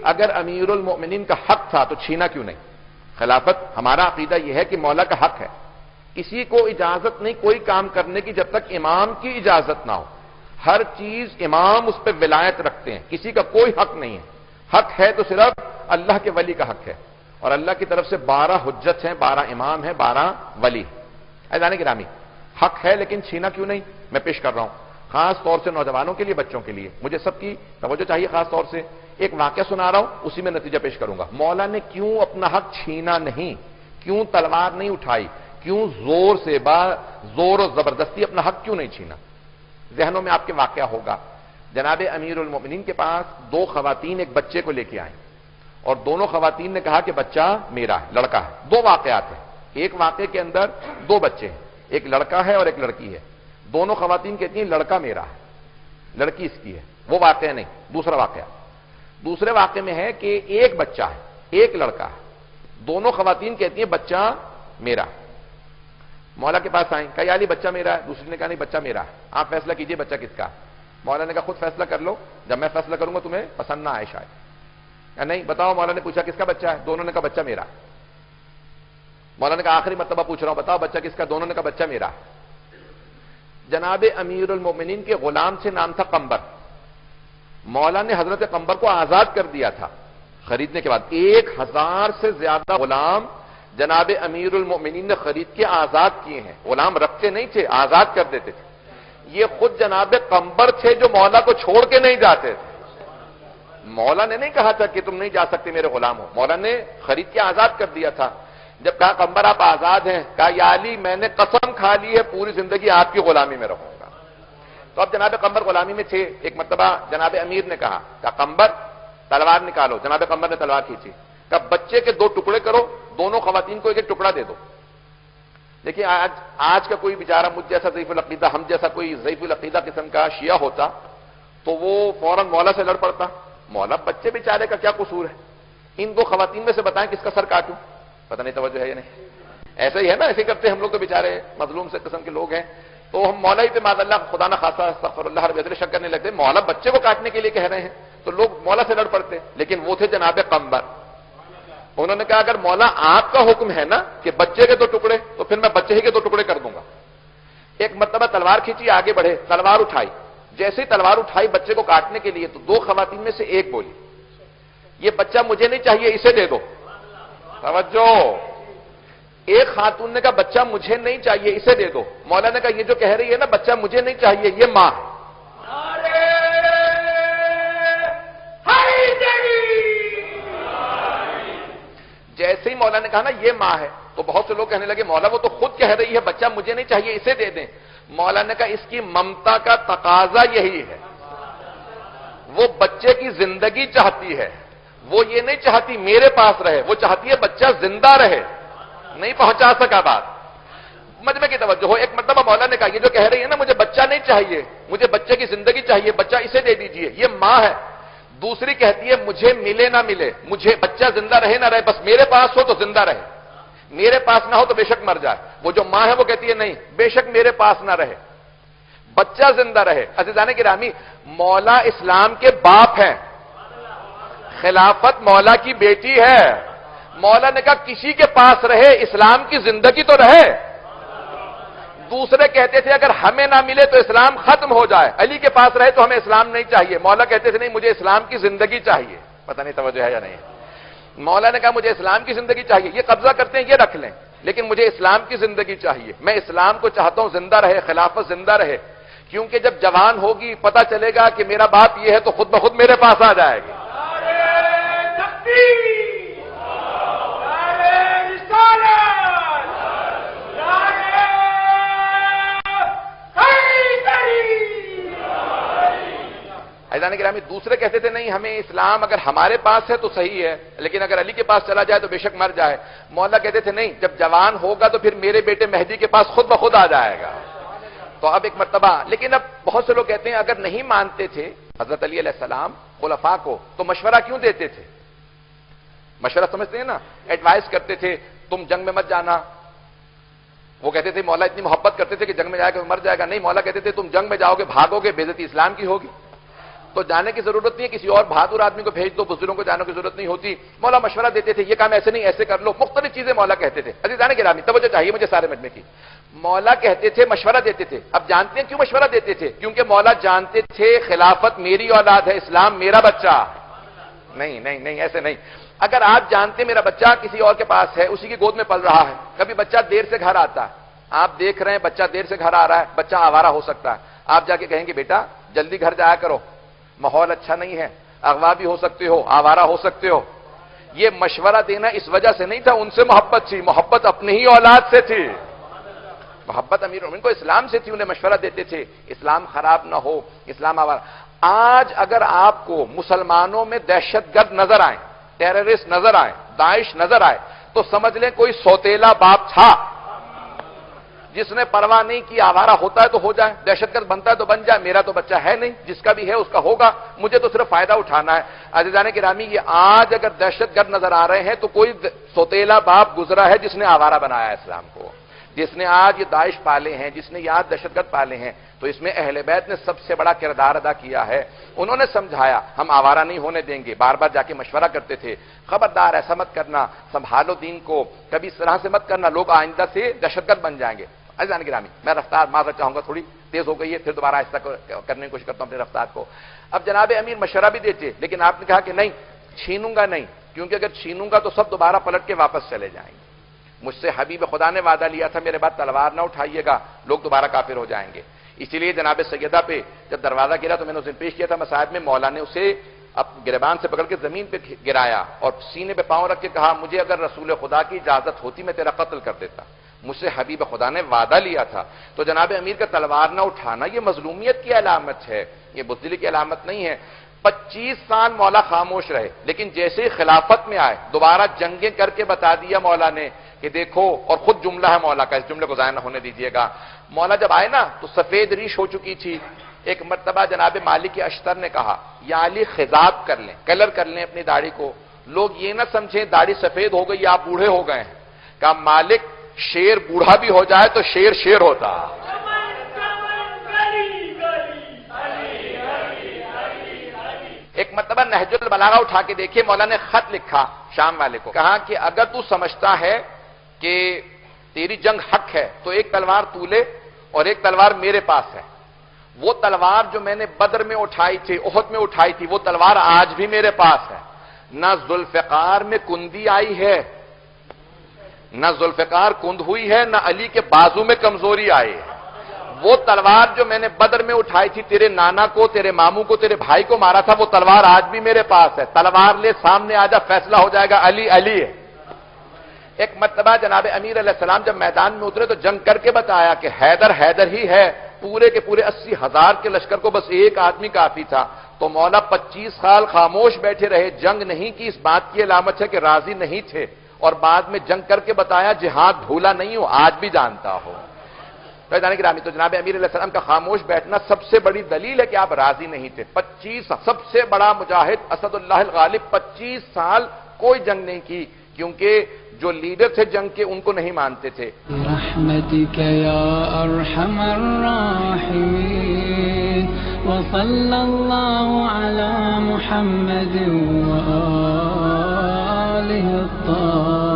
اگر امیر المؤمنین کا حق تھا تو چھینا کیوں نہیں؟ خلافت ہمارا عقیدہ یہ ہے کہ مولا کا حق ہے، کسی کو اجازت نہیں کوئی کام کرنے کی جب تک امام کی اجازت نہ ہو. ہر چیز امام اس پہ ولایت رکھتے ہیں، کسی کا کوئی حق نہیں ہے. حق ہے تو صرف اللہ کے ولی کا حق ہے، اور اللہ کی طرف سے 12 حجت ہیں، 12 امام ہیں، 12 ولی. عزیزان گرامی، حق ہے لیکن چھینا کیوں نہیں؟ میں پیش کر رہا ہوں خاص طور سے نوجوانوں کے لیے، بچوں کے لیے. مجھے سب کی توجہ چاہیے. خاص طور سے ایک واقعہ سنا رہا ہوں، اسی میں نتیجہ پیش کروں گا. مولا نے کیوں اپنا حق چھینا نہیں؟ کیوں تلوار نہیں اٹھائی؟ کیوں زور سے زور و زبردستی اپنا حق کیوں نہیں چھینا؟ ذہنوں میں آپ کے واقعہ ہوگا. جناب امیر المؤمنین کے پاس 2 خواتین ایک بچے کو لے کے آئیں، اور دونوں خواتین نے کہا کہ بچہ میرا ہے، لڑکا ہے. 2 واقعات ہیں. ایک واقعے کے اندر 2 بچے ہیں، ایک لڑکا ہے اور ایک لڑکی ہے. دونوں خواتین کہتی ہیں لڑکا میرا ہے، لڑکی اس کی ہے. وہ واقعہ نہیں. دوسرا واقعہ، دوسرے واقعے میں ہے کہ ایک بچہ ہے، ایک لڑکا ہے. دونوں خواتین کہتی ہیں بچہ میرا. مولا کے پاس آئیں، کہا یا علی بچہ میرا ہے. دوسری نے کہا نہیں بچہ میرا ہے، آپ فیصلہ کیجئے بچہ کس کا. مولا نے کہا خود فیصلہ کر لو، جب میں فیصلہ کروں گا تمہیں پسند نہ آئے شاید. یا نہیں بتاؤ. مولا نے پوچھا کس کا بچہ ہے؟ دونوں نے کہا بچہ میرا. مولا نے کہا آخری مرتبہ پوچھ رہا ہوں بتاؤ بچہ کس کا؟ دونوں نے کہا بچہ میرا. جناب امیر المؤمنین کے غلام سے نام تھا قمبر. مولا نے حضرت قمبر کو آزاد کر دیا تھا خریدنے کے بعد. 1000 سے زیادہ غلام جناب امیر المؤمنین نے خرید کے آزاد کیے ہیں. غلام رکھتے نہیں تھے، آزاد کر دیتے تھے. یہ خود جناب قمبر تھے جو مولا کو چھوڑ کے نہیں جاتے تھے. مولا نے نہیں کہا تھا کہ تم نہیں جا سکتے میرے غلام ہو، مولا نے خرید کے آزاد کر دیا تھا. جب کہا قمبر آپ آزاد ہیں، کہا یا علی میں نے قسم کھا لی ہے پوری زندگی آپ کی غلامی میں رہوں گا. تو اب جناب قمبر غلامی میں تھے. ایک مرتبہ جناب امیر نے کہا قمبر تلوار نکالو. جناب قمبر نے تلوار کھینچی. کہا بچے کے 2 ٹکڑے کرو، دونوں خواتین کو 1 ٹکڑا دے دو. دیکھیں آج کا کوئی بیچارہ مجھ جیسا ضعیف العقیدہ، ہم جیسا کوئی ضعیف العقیدہ قسم کا شیعہ ہوتا تو وہ فوراً مولا سے لڑ پڑتا. مولا بچے بیچارے کا کیا قصور ہے؟ ان 2 خواتین میں سے بتائیں کس کا سر کاٹوں. پتہ نہیں توجہ ہے یا نہیں. ایسا ہی ہے نا، ایسے کرتے ہم لوگ تو بیچارے مظلوم سے قسم کے لوگ ہیں. تو ہم مولا ہی پہ معاذ اللہ خدا نہ خاصا استغفر اللہ رب العزت شک کرنے لگتے. مولا بچے کو کاٹنے کے لیے کہہ رہے ہیں تو لوگ مولا سے لڑ پڑتے. لیکن وہ تھے جناب قمبر. انہوں نے کہا اگر مولا آپ کا حکم ہے نا کہ بچے کے 2 ٹکڑے تو پھر میں بچے ہی کے 2 ٹکڑے کر دوں گا. ایک مرتبہ تلوار کھینچی، آگے بڑھے، تلوار اٹھائی. جیسے ہی تلوار اٹھائی بچے کو کاٹنے کے لیے تو 2 خواتین میں سے ایک بولی یہ بچہ مجھے نہیں چاہیے اسے دے دو. توجہ، ایک خاتون نے کہا بچہ مجھے نہیں چاہیے اسے دے دو. مولا نے کہا یہ جو کہہ رہی ہے نا بچہ مجھے نہیں چاہیے یہ ماں. جیسے ہی مولا نے کہا نا یہ ماں ہے تو بہت سے لوگ کہنے لگے مولا وہ تو خود کہہ رہی ہے بچہ مجھے نہیں چاہیے اسے دے دیں. مولا نے کہا اس کی ممتا کا تقاضا یہی ہے. وہ بچے کی زندگی چاہتی ہے، وہ یہ نہیں چاہتی میرے پاس رہے، وہ چاہتی ہے بچہ زندہ رہے. نہیں پہنچا سکا بات. مجمع کی توجہ ہو. ایک مرتبہ مولا نے کہا یہ جو کہہ رہی ہے نا مجھے بچہ نہیں چاہیے، مجھے بچے کی زندگی چاہیے، بچہ اسے دے دیجئے، یہ ماں ہے. دوسری کہتی ہے مجھے ملے نہ ملے، مجھے بچہ زندہ رہے نہ رہے، بس میرے پاس ہو تو زندہ رہے، میرے پاس نہ ہو تو بے شک مر جائے. وہ جو ماں ہے وہ کہتی ہے نہیں بے شک میرے پاس نہ رہے، بچہ زندہ رہے. عزیزان گرامی، مولا اسلام کے باپ ہیں، خلافت مولا کی بیٹی ہے. مولا نے کہا کسی کے پاس رہے اسلام کی زندگی تو رہے. دوسرے کہتے تھے اگر ہمیں نہ ملے تو اسلام ختم ہو جائے، علی کے پاس رہے تو ہمیں اسلام نہیں چاہیے. مولا کہتے تھے نہیں مجھے اسلام کی زندگی چاہیے. پتہ نہیں توجہ ہے یا نہیں. مولا نے کہا مجھے اسلام کی زندگی چاہیے، یہ قبضہ کرتے ہیں یہ رکھ لیں لیکن مجھے اسلام کی زندگی چاہیے. میں اسلام کو چاہتا ہوں زندہ رہے، خلافت زندہ رہے، کیونکہ جب جوان ہوگی پتہ چلے گا کہ میرا باپ یہ ہے تو خود بخود میرے پاس آ جائے گی. عزیزان گرامی، دوسرے کہتے تھے نہیں ہمیں اسلام اگر ہمارے پاس ہے تو صحیح ہے لیکن اگر علی کے پاس چلا جائے تو بے شک مر جائے. مولا کہتے تھے نہیں جب جوان ہوگا تو پھر میرے بیٹے مہدی کے پاس خود بخود آ جائے گا. تو اب ایک مرتبہ، لیکن اب بہت سے لوگ کہتے ہیں اگر نہیں مانتے تھے حضرت علی علیہ السلام خلفاء کو تو مشورہ کیوں دیتے تھے؟ مشورہ سمجھتے ہیں نا، ایڈوائز کرتے تھے تم جنگ میں مت جانا. وہ کہتے تھے مولا اتنی محبت کرتے تھے کہ جنگ میں جائے گا مر جائے گا. نہیں، مولا کہتے تھے تم جنگ میں جاؤ گے بھاگو گے بے عزتی اسلام کی ہوگی. تو جانے کی ضرورت نہیں ہے، کسی اور بہادر آدمی کو بھیج دو، بزرگوں کو جانے کی ضرورت نہیں ہوتی۔ مولا مشورہ دیتے تھے، یہ کام ایسے نہیں ایسے کر لو، مختلف چیزیں مولا کہتے تھے۔ عزیزان گرامی توجہ چاہیے مجھے سارے مجمع کی۔ مولا کہتے تھے، مشورہ دیتے تھے۔ اب جانتے ہیں کیوں مشورہ دیتے تھے؟ کیونکہ مولا جانتے تھے خلافت میری اولاد ہے، اسلام میرا بچہ۔ نہیں نہیں نہیں، ایسے نہیں۔ اگر آپ جانتے میرا بچہ کسی اور کے پاس ہے، اسی کی گود میں پل رہا ہے، کبھی بچہ دیر سے گھر آتا ہے، آپ دیکھ رہے ہیں بچہ دیر سے گھر آ رہا ہے، بچہ آوارہ ہو سکتا ہے، آپ جا کے کہیں گے بیٹا جلدی گھر جایا کرو، ماحول اچھا نہیں ہے، اغوا بھی ہو سکتے ہو، آوارہ ہو سکتے ہو۔ یہ مشورہ دینا اس وجہ سے نہیں تھا، ان سے محبت تھی، محبت اپنی ہی اولاد سے تھی، محبت امیر المومنین کو اسلام سے تھی، انہیں مشورہ دیتے تھے اسلام خراب نہ ہو، اسلام آوارہ۔ آج اگر آپ کو مسلمانوں میں دہشت گرد نظر آئے، ٹیررسٹ نظر آئے، داعش نظر آئے، تو سمجھ لیں کوئی سوتیلا باپ تھا جس نے پرواہ نہیں کی، آوارہ ہوتا ہے تو ہو جائے، دہشت گرد بنتا ہے تو بن جائے، میرا تو بچہ ہے نہیں، جس کا بھی ہے اس کا ہوگا، مجھے تو صرف فائدہ اٹھانا ہے۔ عزیزان گرامی، یہ آج اگر دہشت گرد نظر آ رہے ہیں تو کوئی سوتیلا باپ گزرا ہے جس نے آوارہ بنایا اسلام کو، جس نے آج یہ داعش پالے ہیں، جس نے آج دہشت گرد پالے ہیں۔ تو اس میں اہل بیت نے سب سے بڑا کردار ادا کیا ہے، انہوں نے سمجھایا ہم آوارہ نہیں ہونے دیں گے، بار بار جا کے مشورہ کرتے تھے، خبردار ایسا مت کرنا، سنبھالو دین کو، کبھی اس طرح سے مت کرنا، لوگ آئندہ سے دہشت گرد بن جائیں گے۔ عزیزان گرامی، میں رفتار معذرت چاہوں گا، تھوڑی تیز ہو گئی ہے، پھر دوبارہ آہستہ کرنے کی کوشش کرتا ہوں اپنی رفتار کو۔ اب جناب امیر مشورہ بھی دیتے، لیکن آپ نے کہا کہ نہیں چھینوں گا نہیں، کیونکہ اگر چھینوں گا تو سب دوبارہ پلٹ کے واپس چلے جائیں گے۔ مجھ سے حبیب خدا نے وعدہ لیا تھا میرے بعد تلوار نہ اٹھائیے گا، لوگ دوبارہ کافر ہو جائیں گے۔ اسی لیے جناب سیدہ پہ جب دروازہ گرا تو میں نے اس دن پیش کیا تھا مساجد میں، مولا نے اسے اب گریبان سے پکڑ کے زمین پہ گرایا اور سینے پہ پاؤں رکھ کے کہا مجھے اگر رسول خدا کی اجازت ہوتی میں تیرا قتل کر دیتا، مجھ سے حبیب خدا نے وعدہ لیا تھا۔ تو جناب امیر کا تلوار نہ اٹھانا یہ مظلومیت کی علامت ہے، یہ بزدلی کی علامت نہیں ہے۔ 25 سال مولا خاموش رہے، لیکن جیسے ہی خلافت میں آئے دوبارہ جنگیں کر کے بتا دیا مولا نے کہ دیکھو، اور خود جملہ ہے مولا کا، اس جملے کو ضائع نہ ہونے دیجیے گا۔ مولا جب آئے نا تو سفید ریش ہو چکی تھی۔ ایک مرتبہ جناب مالک اشتر نے کہا یا علی خضاب کر لیں، کلر کر لیں اپنی داڑھی کو، لوگ یہ نہ سمجھیں داڑھی سفید ہو گئی آپ بوڑھے ہو گئے ہیں۔ کہا مالک شیر بوڑھا بھی ہو جائے تو شیر شیر ہوتا۔ ایک مرتبہ نہج البلاغہ اٹھا کے دیکھیے، مولا نے خط لکھا شام والے کو، کہا کہ اگر تو سمجھتا ہے کہ تیری جنگ حق ہے تو ایک تلوار تو لے اور ایک تلوار میرے پاس ہے، وہ تلوار جو میں نے بدر میں اٹھائی تھی، احد میں اٹھائی تھی، وہ تلوار آج بھی میرے پاس ہے۔ نہ ذوالفقار میں کندی آئی ہے، نہ ذوالفقار کند ہوئی ہے، نہ علی کے بازو میں کمزوری آئی ہے۔ وہ تلوار جو میں نے بدر میں اٹھائی تھی، تیرے نانا کو، تیرے ماموں کو، تیرے بھائی کو مارا تھا، وہ تلوار آج بھی میرے پاس ہے۔ تلوار لے، سامنے آ جا، فیصلہ ہو جائے گا، علی علی ہے۔ ایک مرتبہ جناب امیر علیہ السلام جب میدان میں اترے تو جنگ کر کے بتایا کہ حیدر حیدر ہی ہے، پورے کے پورے 80,000 کے لشکر کو بس ایک آدمی کافی تھا۔ تو مولا 25 سال خاموش بیٹھے رہے، جنگ نہیں کی، اس بات کی علامت ہے کہ راضی نہیں تھے، اور بعد میں جنگ کر کے بتایا جہاد بھولا نہیں ہوں، آج بھی جانتا ہو۔ تو جناب امیر علیہ السلام کا خاموش بیٹھنا سب سے بڑی دلیل ہے کہ آپ راضی نہیں تھے۔ 25 سب سے بڑا مجاہد اسد اللہ الغالب 25 سال کوئی جنگ نہیں کی، کیونکہ جو لیڈر تھے جنگ کے ان کو نہیں مانتے تھے۔ برحمتک یا ارحم الراحمین وصلی اللہ علی محمد وآلہ الطاہرین۔